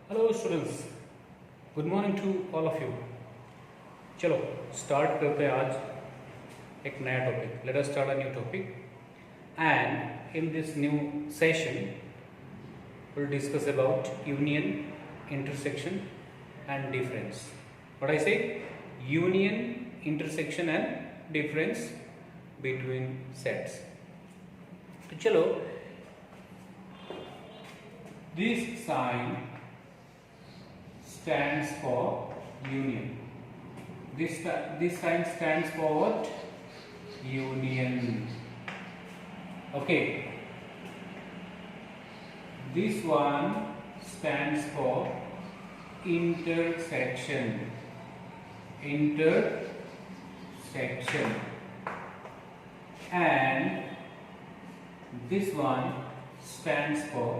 Hello students, good morning to all of you. चलो start करते हैं आज एक नया topic. Let us start a new topic and in this new session we'll discuss about union, intersection and difference. What I say? Union, intersection and difference between sets. तो चलो, this sign stands for union. This sign stands for what? Union. Okay. This one stands for intersection. Intersection. And this one stands for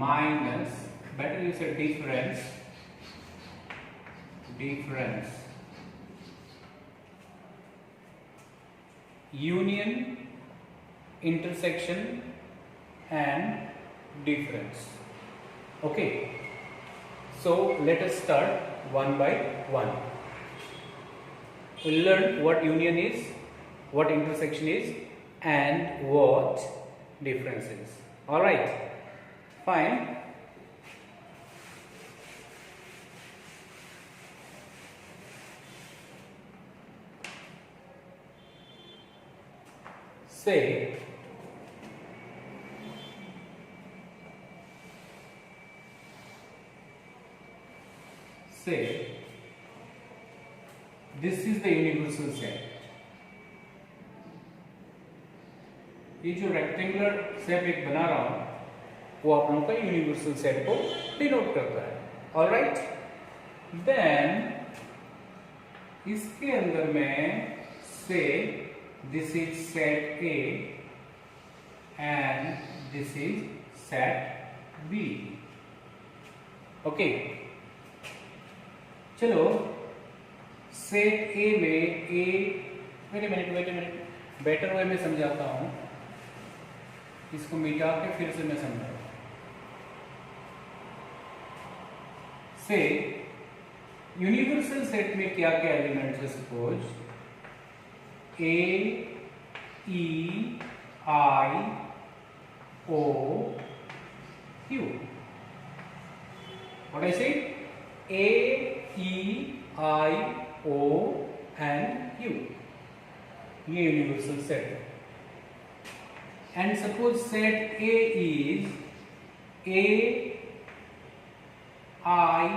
minus. Better you say difference. Difference. Union, intersection and difference. Okay, so let us start one by one. We'll learn what union is, what intersection is, and what difference is. All right, fine. Say this is the universal set. ये जो rectangular shape एक बना रहा हूं वो आप लोगों का यूनिवर्सल सेट को डिनोट करता है. ऑलराइट, देन इसके अंदर में से this is set A and this is set B. Okay, चलो सेट ए में a wait minute better way में समझाता हूं. इसको मिटा के फिर से मैं समझाऊंगा. से यूनिवर्सल सेट में क्या क्या एलिमेंट्स है? Suppose A E I O U. What I say? A E I O and U. ये यूनिवर्सल सेट है. And suppose set A is A I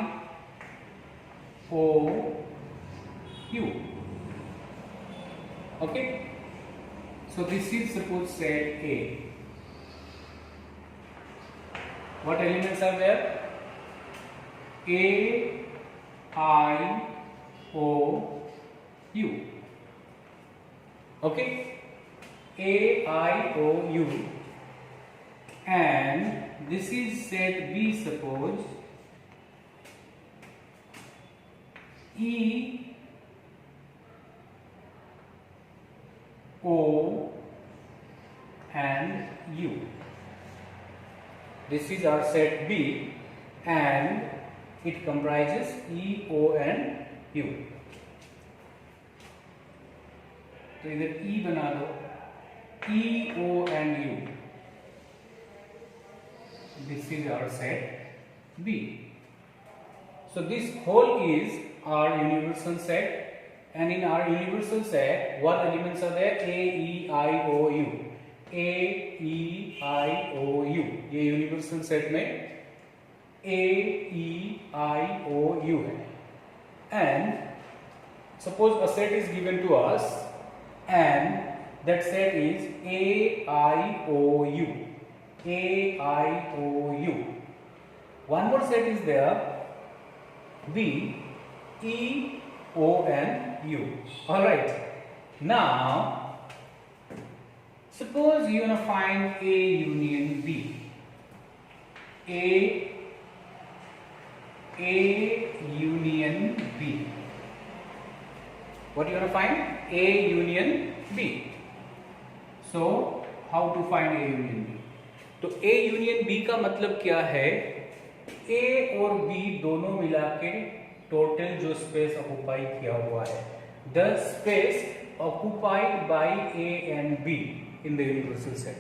O U. Okay, so this is suppose set A. What elements are there? A, I, O, U. Okay, A, I, O, U. And this is set B. Suppose E, O and U. This is our set B and it comprises E, O and U. तो इधर E बना दो, E, O and U. This is our set B. So this whole is our universal set. And in our universal set, what elements are there? A, E, I, O, U. A, E, I, O, U. ये universal set में A, E, I, O, U है. And suppose a set is given to us, and that set is A, I, O, U. A, I, O, U. One more set is there. B, E, O and U. All right. Now, suppose you want to find A union B. A union B. What you want to find? A union B. So, how to find A union B? तो A union B का मतलब क्या है? ए और B दोनों मिला के total जो स्पेस ऑक्युपाई किया हुआ है, the space occupied by A and be in the universal set.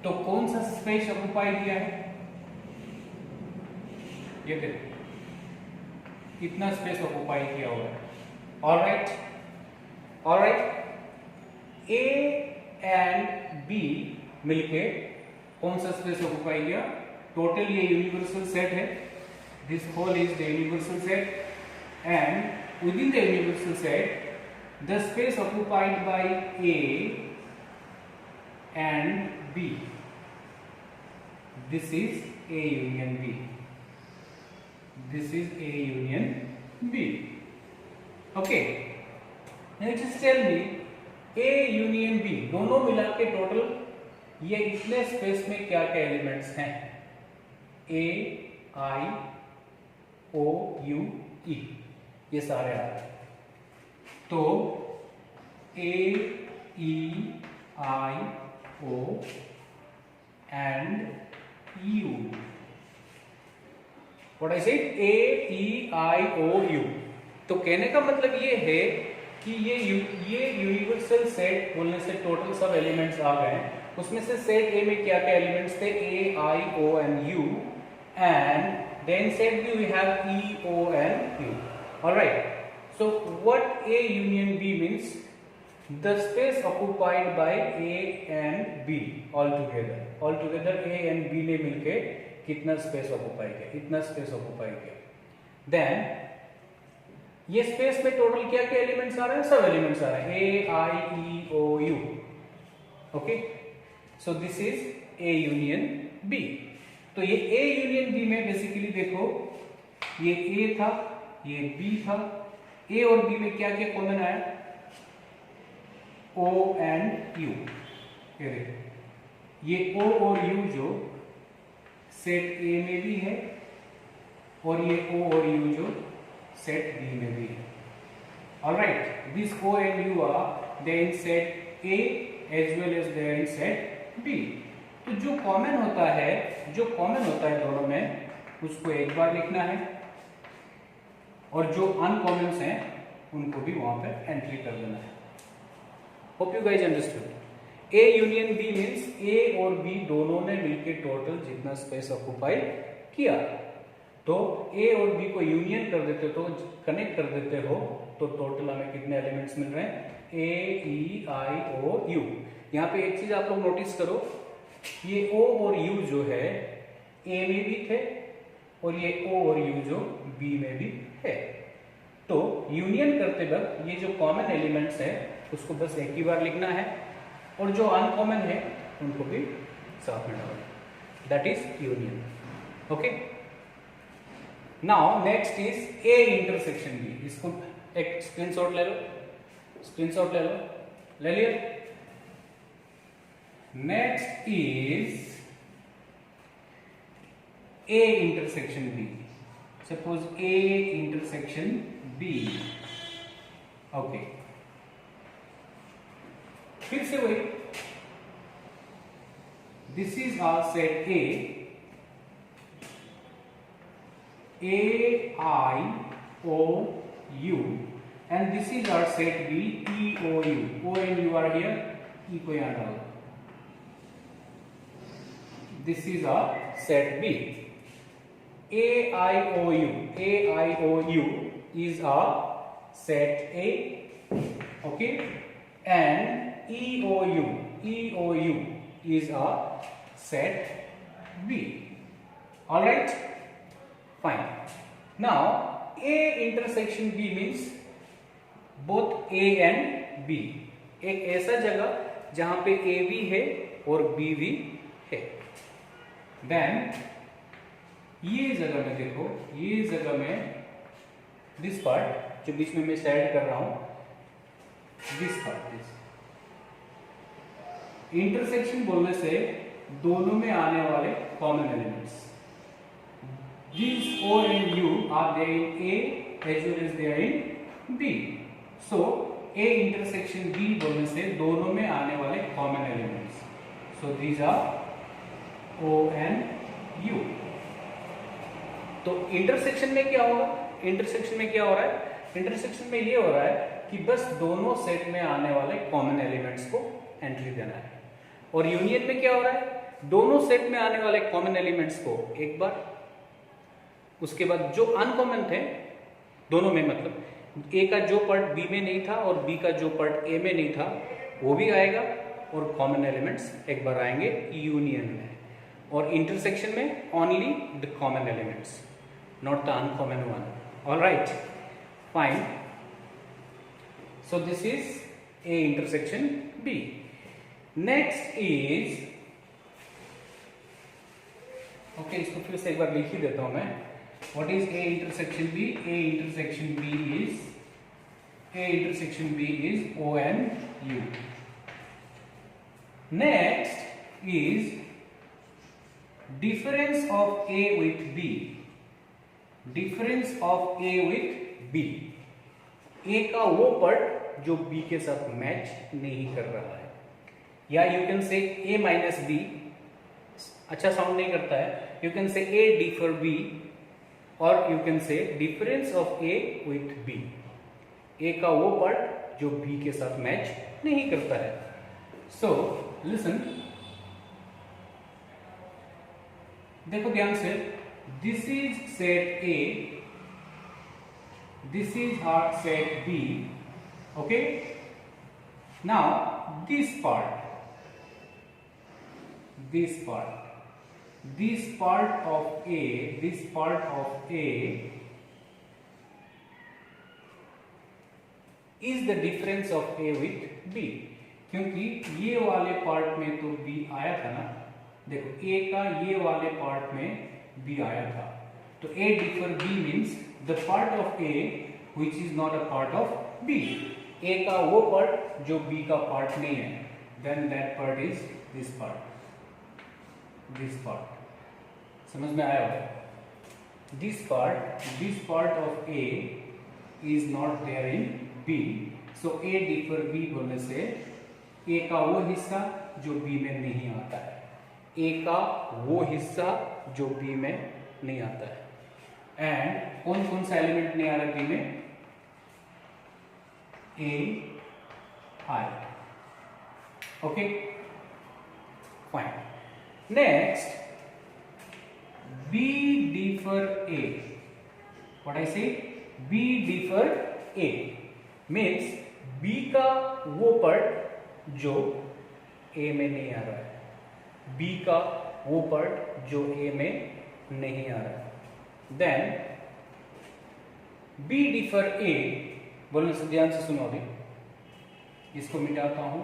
तो कौन सा स्पेस ऑक्युपाई किया है? ये देखो कितना स्पेस ऑक्युपाई किया हुआ है। ऑलराइट, ए एंड बी मिलके कौन सा स्पेस ऑक्युपाई किया? टोटल ये यूनिवर्सल सेट है, this whole is the universal set and within the universal set the space occupied by A and B, this is A union B, this is A union B. Okay, now just tell me A union B दोनों मिला के total ये इतने space में क्या क्या elements हैं? A, I, O, U, E ये सारे आ रहे हैं। तो A, E, I, O and U, what I said, A, E, I, O, U। तो कहने का मतलब ये है कि ये यूनिवर्सल सेट बोलने से टोटल सब एलिमेंट्स आ गए। उसमें से सेट ए में क्या क्या एलिमेंट्स थे? A, I, O and U, and then set B we have E, O and U। Alright, so what A union B means? The space occupied by A and B altogether A and B ने मिलके कितना space occupy किया? इतना space occupy किया। Then ये space में total क्या क्या एलिमेंट्स आ रहे हैं? सब एलिमेंट्स आ रहे हैं, A, I, E, O, U। Okay, so this is A union B। तो ये A यूनियन B में बेसिकली देखो ये A था, ये B था, A और B में क्या क्या कॉमन आया? O and U। ये देखो ये O और U जो सेट A में भी है और ये O और U जो सेट B में भी है। Alright, this O and U are there in set A as well as there in set B। तो जो कॉमन होता है दोनों में उसको एक बार लिखना है और जो अनकॉमन्स हैं उनको भी वहां पर एंट्री कर देना है। Hope you guys understood. A union B means A और B दोनों ने मिलकर टोटल जितना स्पेस ऑक्युपाई किया, तो A और B को यूनियन कर देते हो, तो कनेक्ट कर देते हो, तो टोटल हमें कितने एलिमेंट्स मिल रहे हैं? A, E, I, O, U। यहाँ पे एक चीज आप लोग नोटिस करो, ये O और U जो है A में भी थे और ये O और U जो B में भी है। तो यूनियन करते वक्त ये जो कॉमन एलिमेंट्स है उसको बस एक ही बार लिखना है और जो अनकॉमन है उनको भी साथ में डालना, that is union. Okay, now next is A intersection B। इसको एक स्क्रीनशॉट ले लो, ले लिया। Next is A intersection B। Suppose A intersection B। Okay, फिर से वही, this is our set A, I, O, U and this is our set B, E, O, U। O and U are here, E को यहाँ डालो। This is our set B। A, I, O, U, A, I, O, U is our set A, okay, and E, O, U, E, O, U is our set B। All right, fine। Now A intersection B means both A and B। एक ऐसा जगह जहां पे A भी है और B भी है। Then ये जगह में देखो, ये जगह में दिस पार्ट जो बीच में मैं शेड कर रहा हूं, दिस पार्ट, दिस इंटरसेक्शन बोलने से दोनों में आने वाले common elements, these O and U are there in A as well as they are in B। So A intersection B बोलने से दोनों में आने वाले common elements, so these are O and U। तो इंटरसेक्शन में क्या होगा, इंटरसेक्शन में क्या हो रहा है, इंटरसेक्शन में ये हो रहा है कि बस दोनों सेट में आने वाले कॉमन एलिमेंट्स को एंट्री देना है। और यूनियन में क्या हो रहा है, दोनों सेट में आने वाले कॉमन एलिमेंट्स को एक बार, उसके बाद जो अनकॉमन थे दोनों में, मतलब ए का जो पार्ट बी में नहीं था और बी का जो पार्ट ए में नहीं था वो भी आएगा, और कॉमन एलिमेंट्स एक बार आएंगे यूनियन में। और इंटरसेक्शन में only the common elements, not the uncommon one. Alright, fine. So this is A intersection B. Next is, okay, इसको फिर से एक बार लिख ही देता हूं मैं। What is A intersection B? A intersection B is O N U. Next is difference of A with B. Difference of A with B, A का वो पार्ट जो बी के साथ मैच नहीं कर रहा है, या you can say A minus B, अच्छा साउंड नहीं करता है, you can say A differ B, और you can say difference of A with B. A का वो पार्ट जो बी के साथ मैच नहीं करता है। सो लिसन, देखो ध्यान से, this is set A, this is our set B, okay. Now this part of A is the difference of A with B, क्योंकि ये वाले पार्ट में तो B आया था ना, देखो A का ये वाले पार्ट में B आया था, तो A differ B means the part of A which is not a part of B। A का वो पार्ट जो B का पार्ट नहीं है, then that part is this part। समझ में आया होगा? this part of A is not there in B, so A differ B बोलने से A का वो हिस्सा जो B में नहीं आता है, A का वो हिस्सा जो B में नहीं आता है। एंड कौन कौन सा एलिमेंट नहीं आ रहा B में? A I, okay, fine। Next, B differ A, what I say, B differ A means B का वो पार्ट जो A में नहीं आ रहा है, B का वो पार्ट जो A में नहीं आ रहा है। Then B differ A बोलने से ध्यान से सुनो, अभी इसको मिटाता हूं,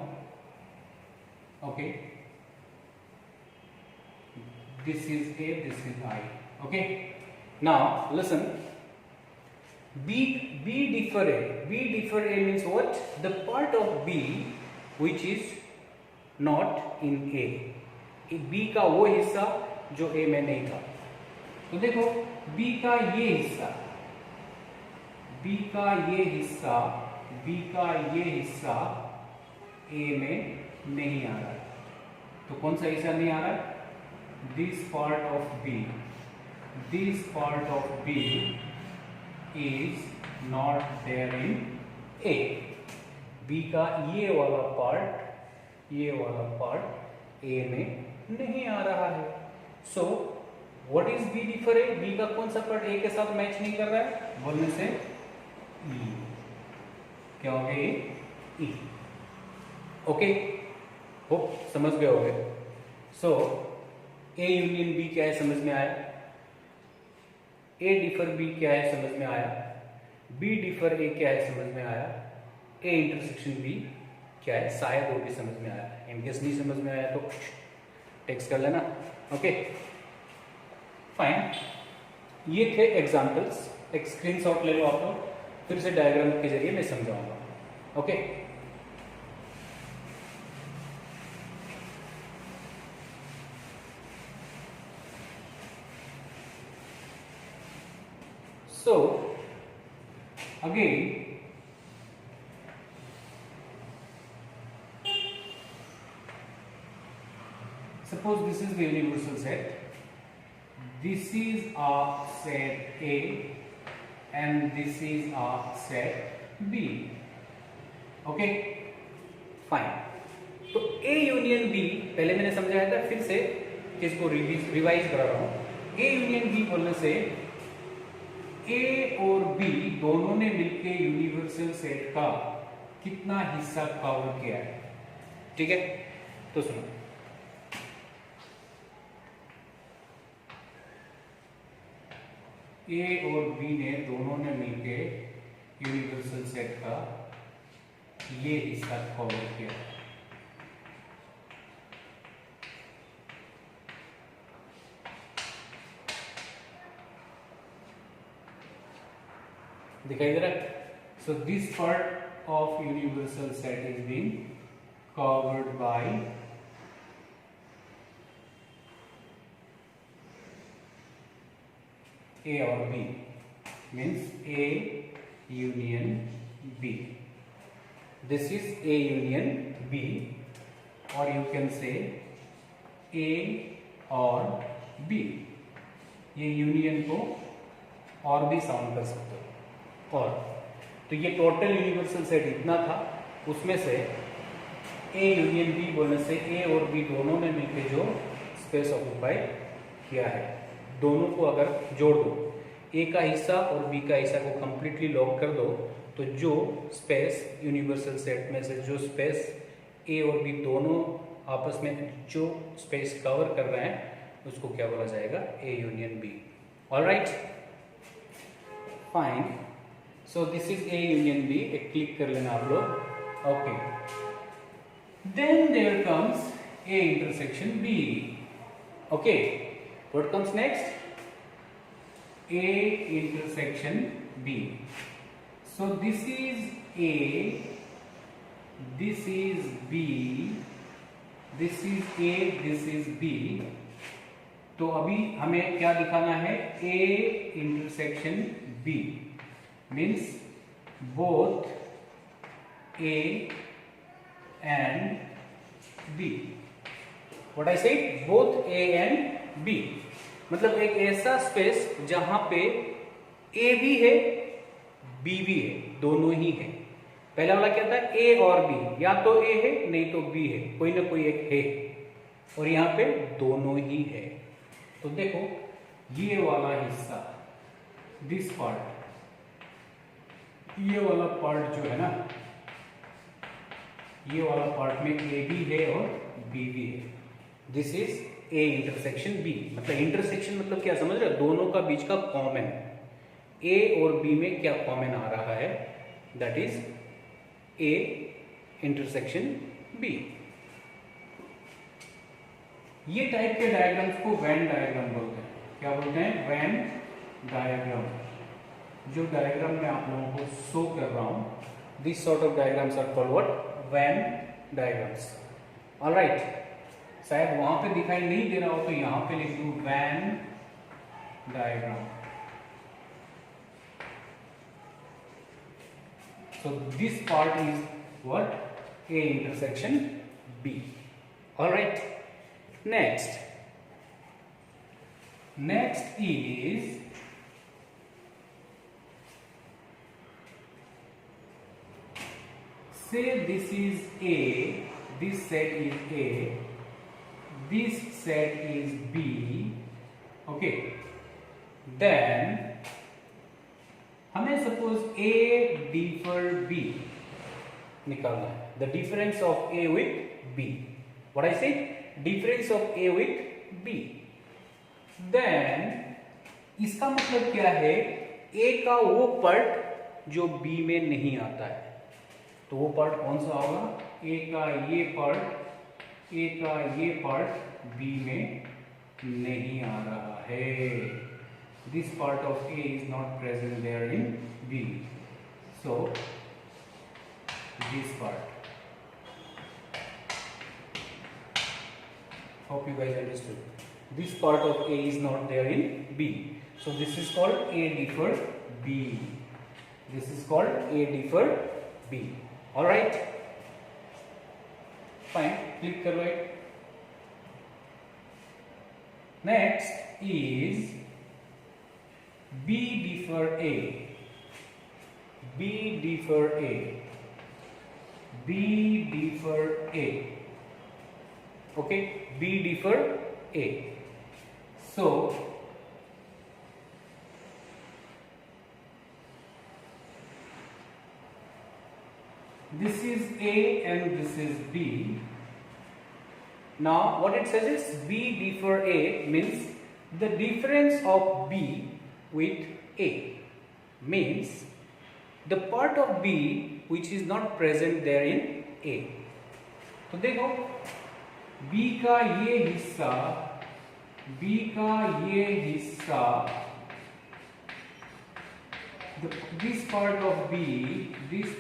okay, this is A, this is I, okay. Now listen, B differ A means what? The part of B which is not in A, B का वो हिस्सा जो A में नहीं था। तो देखो B का ये हिस्सा A में नहीं आ रहा है, तो कौन सा हिस्सा नहीं आ रहा है? This part of B is not there in A। B का ये वाला पार्ट A में नहीं आ रहा है। So what is B differ A? B का कौन सा पार्ट A के साथ मैच नहीं कर रहा है बोलने से E, क्या हो गया? E, ओके, होप समझ गए होगे। सो A यूनियन B क्या है समझ में आया, A डिफर B क्या है समझ में आया, B डिफर A क्या है समझ में आया, A इंटरसेक्शन B क्या है शायद वो भी समझ में आया। इन केस नहीं समझ में आया तो टेक्स्ट कर लेना, ओके, फाइन। ये थे एग्जाम्पल्स, एक स्क्रीनशॉट ले लो आप लोग, फिर से डायग्राम के जरिए मैं समझाऊंगा, okay. So again, suppose this is the universal set, this is a set A and this is a set B. Okay fine. तो A यूनियन B पहले मैंने समझाया था, फिर से इसको रिवाइज करा रहा हूं. A यूनियन B बोलने से A और B दोनों ने मिलकर यूनिवर्सल सेट का कितना हिस्सा कवर किया है. ठीक है, तो सुनो. A और B ने दोनों ने मिलकर यूनिवर्सल सेट का ये हिस्सा कवर किया. दिखाई दे रहा है. So this part of universal set is being covered by A or B, means A union B. This is A union B, or you can say A or B. ये union को और भी sound कर सकते हो. और तो ये टोटल यूनिवर्सल सेट इतना था, उसमें से A यूनियन B बोलने से A और B दोनों ने मिलकर जो स्पेस ऑक्यूपाई किया है, दोनों को अगर जोड़ दो, A का हिस्सा और B का हिस्सा को कंप्लीटली लॉक कर दो, तो जो स्पेस यूनिवर्सल सेट में से जो स्पेस A और B दोनों आपस में जो स्पेस कवर कर रहे हैं, उसको क्या बोला जाएगा? A union B. Alright, fine. So this is A union B. एक क्लिक कर लेना आप लोग. Okay, then there comes A intersection B. Okay, what comes next? A intersection B. So this is A, this is B, this is A, this is B. तो अभी हमें क्या दिखाना है? A intersection B means both A and B. What I said? Both A and B. मतलब एक ऐसा space जहां पे A भी है B भी है, दोनों ही है. पहला वाला क्या था? A और B, या तो A है नहीं तो B है, कोई ना कोई एक है, और यहाँ पे दोनों ही है. तो देखो ये वाला हिस्सा, दिस पार्ट, ये वाला पार्ट जो है ना, ये वाला पार्ट में A भी है और B भी है. This is A intersection B. मतलब इंटरसेक्शन मतलब क्या समझ रहे हो? दोनों का बीच का कॉमन, A और B में क्या कॉमन आ रहा है, that is A intersection B. ये टाइप के डायग्राम्स को वेन डायग्राम बोलते हैं. क्या बोलते हैं? Venn diagram. जो डायग्राम मैं आप लोगों को शो कर रहा हूं, this sort of diagrams are called what? Venn diagrams. Alright, शायद वहां पे दिखाई नहीं दे रहा हो तो यहां पे लिख दूं Venn diagram. So this part is what? A intersection B. Alright, next is say this is A, this set is A, this set is B. Okay, then हमें सपोज A differ B निकालना है. The difference of A with B. What I said? Difference of A with B. Then इसका मतलब क्या है? A का वो part जो B में नहीं आता है. तो वो पार्ट कौन सा होगा? A का ये पार्ट, A का ये पार्ट B में नहीं आ रहा है. This part of A is not present there in B. So this part. Hope you guys understood. This part of A is not there in B. So this is called A differ B. This is called A differ B. All right. Fine. Click करो. Next is B differ A. B differ A. B differ A. Okay, B differ A. So this is A and this is B. Now what it says is B differ A means the difference of B with A, means the part of B which is not present there in A. तो देखो B का ये हिस्सा, B का ये हिस्सा, this part of B is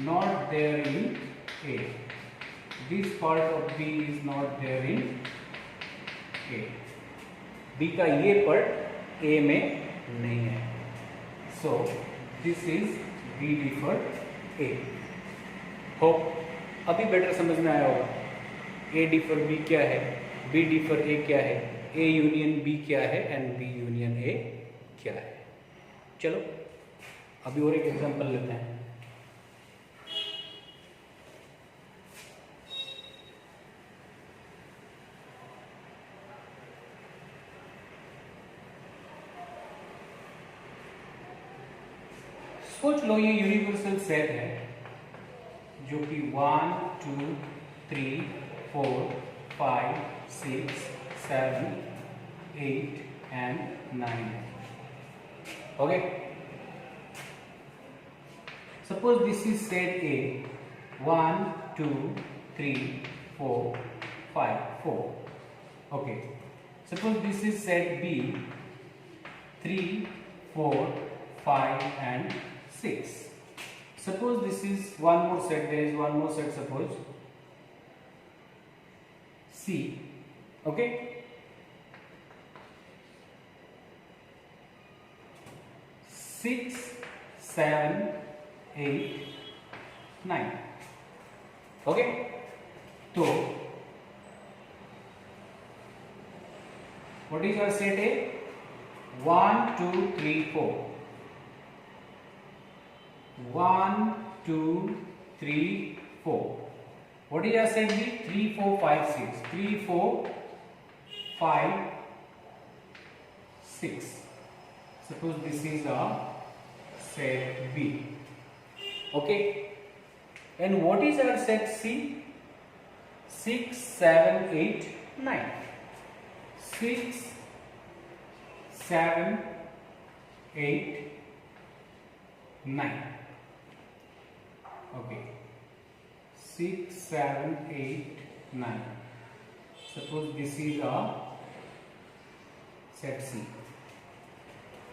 not there in A. This part of B is not there in A. B का ये part A में नहीं है. So this is B differ A. Hope अभी बेटर समझ में आया होगा. A differ B क्या है, B differ A क्या है, A यूनियन B क्या है एंड B यूनियन A क्या है. चलो अभी और एक एग्जांपल लेते हैं. सोच लो ये यूनिवर्सल सेट है जो कि 1 2 3 4 5 6 7 8 and 9 है. Okay, suppose this is set A. 1 2 3 4 5 4. Okay, suppose this is set B. 3 4 5 and 6. Suppose this is one more set, there is one more set, suppose C. Okay, six, 7, 8, 9. Okay, so what is your set A? 1 2 3 4. 1 2 3 4. What is your set B? 3 4 5 6. 3 4 5 6. Suppose this is a set B. Okay, and what is our set C? 6 7 8 9. 6 7 8 9. Okay, 6 7 8 9. Suppose this is a set C.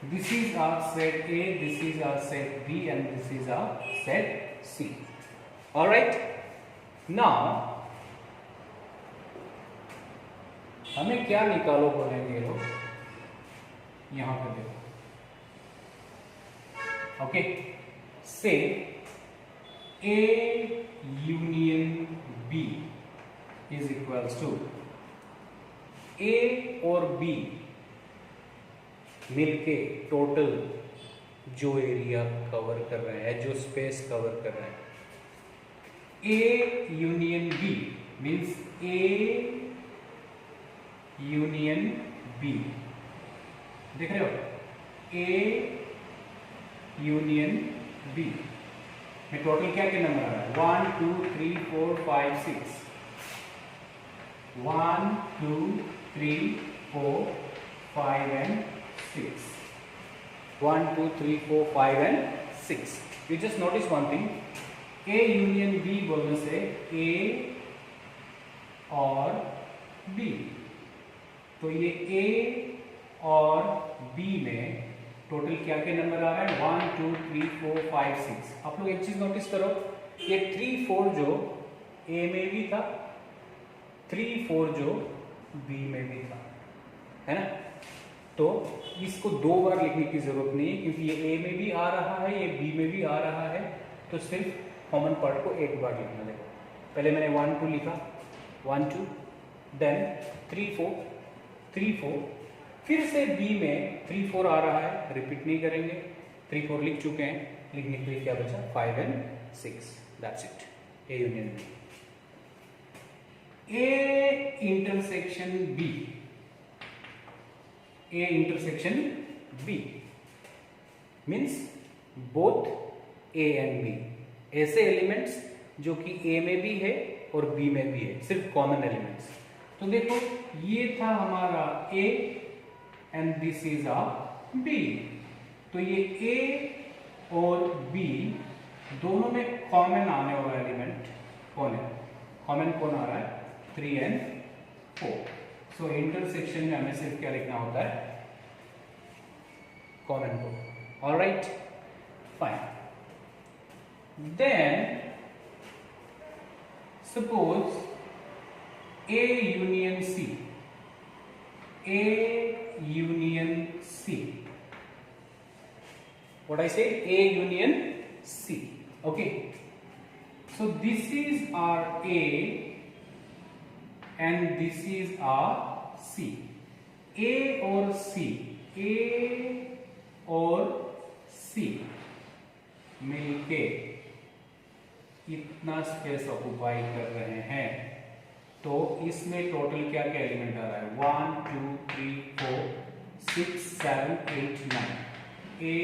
This is our set A, this is our set B, and this is our set C. All right, now हमें क्या निकालो बोलेंगे लोग, यहां पे देखो. Okay, say A union B is equals to A और B मिलके टोटल जो एरिया कवर कर रहा है, जो स्पेस कवर कर रहा है. A union B means A union B. देख रहे हो, A यूनियन B में टोटल क्या क्या नंबर आ रहा है? 1 2 3 4 5 6. 1 2 3 4 5 and 6. 1 2 3 4 5 and 6. You just notice one thing. A union B बोलने से A और B, तो ये A और B में टोटल क्या क्या नंबर आ रहा है? 1 2 3 4 5 6. आप लोग एक चीज नोटिस करो, ये 3 4 जो A में भी था, 3 4 जो B में भी था, है ना. तो इसको दो बार लिखने की जरूरत नहीं है, क्योंकि ये A में भी आ रहा है, ये B में भी आ रहा है, तो सिर्फ कॉमन पार्ट को एक बार लिखना। देखो पहले मैंने 1 2 लिखा, 1 2, देन 3 4 3 4, फिर से बी में 3 4 आ रहा है, रिपीट नहीं करेंगे, 3 4 लिख चुके हैं, लिखने के लिए क्या बचा 5 and 6, that's it, A union B. A intersection B, A intersection B means both A and B, ऐसे एलिमेंट्स जो कि ए में भी है और बी में भी है, सिर्फ कॉमन एलिमेंट्स। तो देखो ये था हमारा A and this is a B, तो ये ए और बी दोनों में कॉमन आने वाला एलिमेंट कौन है, कॉमन कौन आ रहा है 3 and 4। सो इंटरसेक्शन में हमें सिर्फ क्या लिखना होता है, कॉमन को। Alright fine, then suppose A union C, A union C, what I said, A union C, okay, so this is our A and this is our C, A और C, A और C मिलके इतना space occupy कर रहे हैं, तो इसमें total क्या क्या एलिमेंट आ रहा है 1 2 3 4 6 7 8 9, ए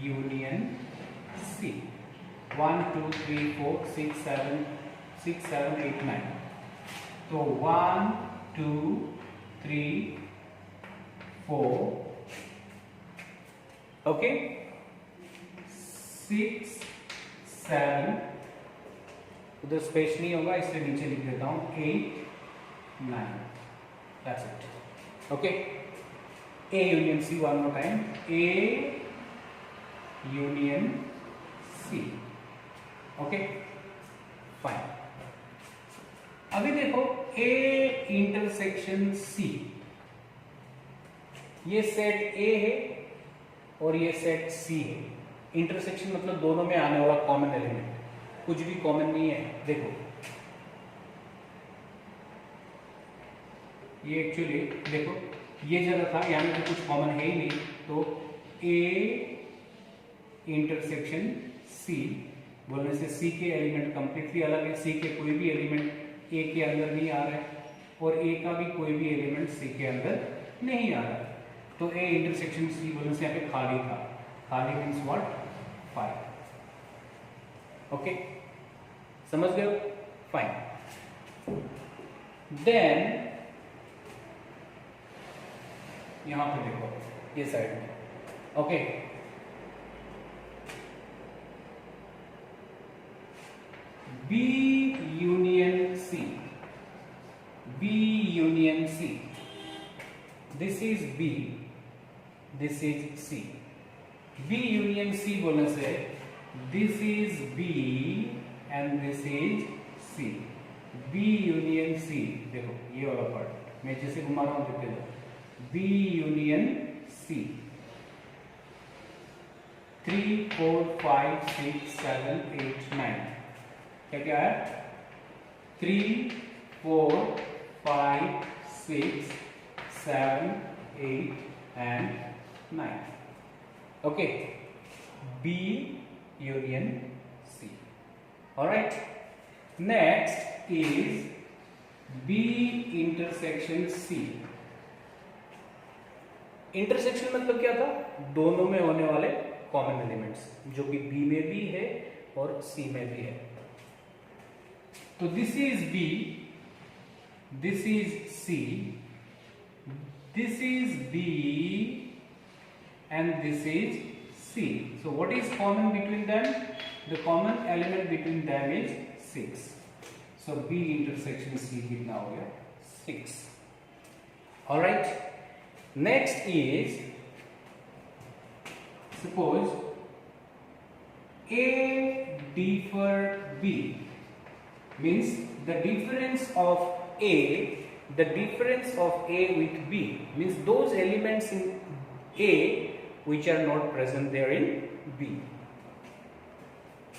यूनियन सी, 1 2 3 4 6 7 8 9, तो 1 2 3 4 ओके 6 7, उधर स्पेस नहीं होगा इसलिए नीचे लिख देता हूं 8 9, that's it, okay. A union C, one more time, A union C, okay fine. अभी देखो ए इंटरसेक्शन सी, ये सेट ए है और ये सेट सी है। इंटरसेक्शन मतलब दोनों में आने वाला कॉमन एलिमेंट, कुछ भी कॉमन नहीं है। देखो ये एक्चुअली देखो ये जगह था, यहाँ में तो कुछ कॉमन है ही नहीं, तो ए इंटरसेक्शन सी बोलने से सी के एलिमेंट कंप्लीटली अलग है, सी के कोई भी एलिमेंट ए के अंदर नहीं आ रहा है और ए का भी कोई भी एलिमेंट सी के अंदर नहीं आ रहा है, तो ए इंटरसेक्शन सी बोलने से यहाँ पे खाली था, खाली मीन्स व्हाट 5, ओके समझ गए, फाइन। देन यहां पे देखो ये साइड में, okay B union C, B union C, this is B, this is C, B union C बोलने से this is B and this is C, B union C, देखो ये वाला पार्ट मैं जैसे घुमा रहा हूं देखते जाओ, बी यूनियन सी, 3 4 5 6 7 8 9, क्या क्या है 3 4 5 6 7 8 and 9, okay, B union C, alright, next is B intersection C। Intersection मतलब क्या था, दोनों में होने वाले कॉमन एलिमेंट्स जो कि B में भी है और C में भी है, तो this is B, this is C, this is B and this is C, so what is common between them, the common element between them is 6, so B intersection C कितना हो गया 6, alright। Next is suppose A differ B, means the difference of A, the difference of A with B means those elements in A which are not present there in B,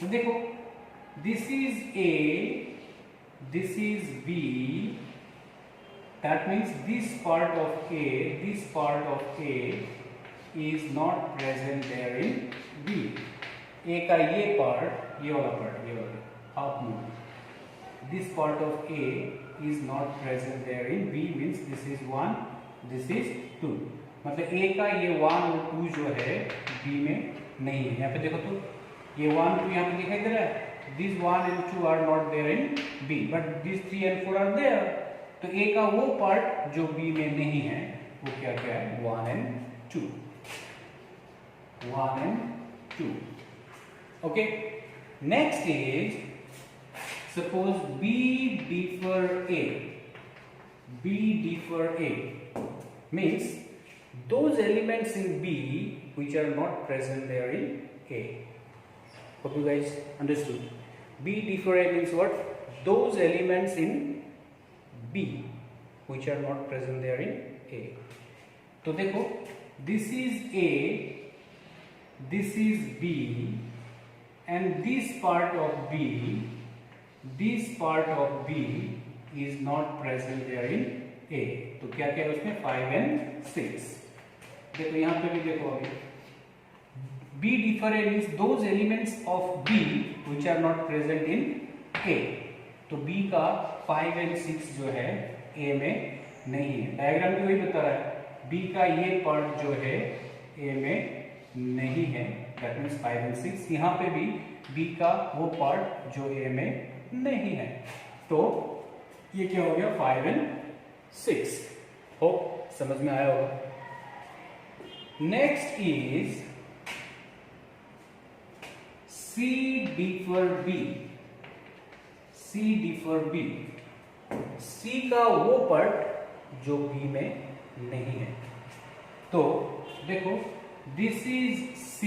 तो देखो this is A, this is B, that means this part of A is not present there in B. A का ये part, ये वाला half moon, this part of A is not present there in B, means this is 1, this is 2। मतलब ए का ये 1 और 2 जो है बी में नहीं है। यहाँ पे देखो तो ये 1 2 यहाँ पे दिखाई दे रहा है, this 1 and 2 are not there in B, but this 3 and 4 are there. तो ए का वो पार्ट जो बी में नहीं है वो क्या क्या है, 1 and 2, 1 and 2। Okay, next is suppose B differ A. B differ A means those elements in B which are not present there in A. Hope you guys understood. B differ A means what? Those elements in B which are not present there in A. तो देखो this is A, this is B, and this part of B is not present there in A. तो क्या क्या है उसमें, 5 and 6। देखो यहाँ पे भी देखो, अभी B differ A means those elements of B which are not present in A। तो B का 5 and 6 जो है A में नहीं है। डायग्राम भी वही बता रहा है, B का ये पार्ट जो है A में नहीं है, दैट मीन्स 5 and 6। यहाँ पे भी B का वो पार्ट जो A में नहीं है, तो ये क्या हो गया, 5 and 6। होप समझ में आया होगा। Next is C differ B। C differ B, C का वो पार्ट जो B में नहीं है। तो देखो this is C,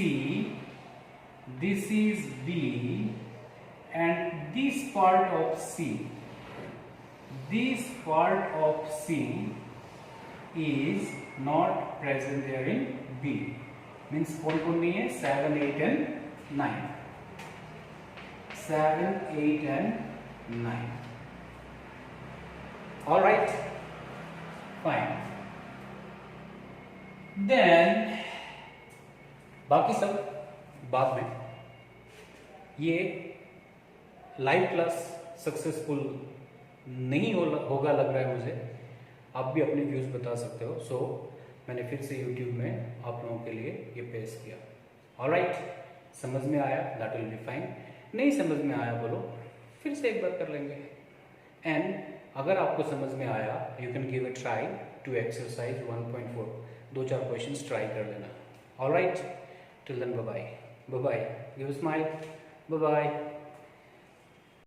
this is B, and this part of C is not present there in B, means कौन कौन नहीं है, 7 8 and 9, 7 8 and 9। all right, fine, then बाकी सब बाद में। ये लाइव क्लास सक्सेसफुल नहीं होगा लग रहा है मुझे, आप भी अपने व्यूज बता सकते हो। सो मैंने फिर से YouTube में आप लोगों के लिए ये पेश किया। ऑलराइट, समझ में आया, दैट विल बी फाइन। नहीं समझ में आया बोलो, फिर से एक बार कर लेंगे। एंड अगर आपको समझ में आया, you can give a try to exercise 1.4, 2-4 questions try कर लेना। Alright, till then bye bye, give a smile, bye bye.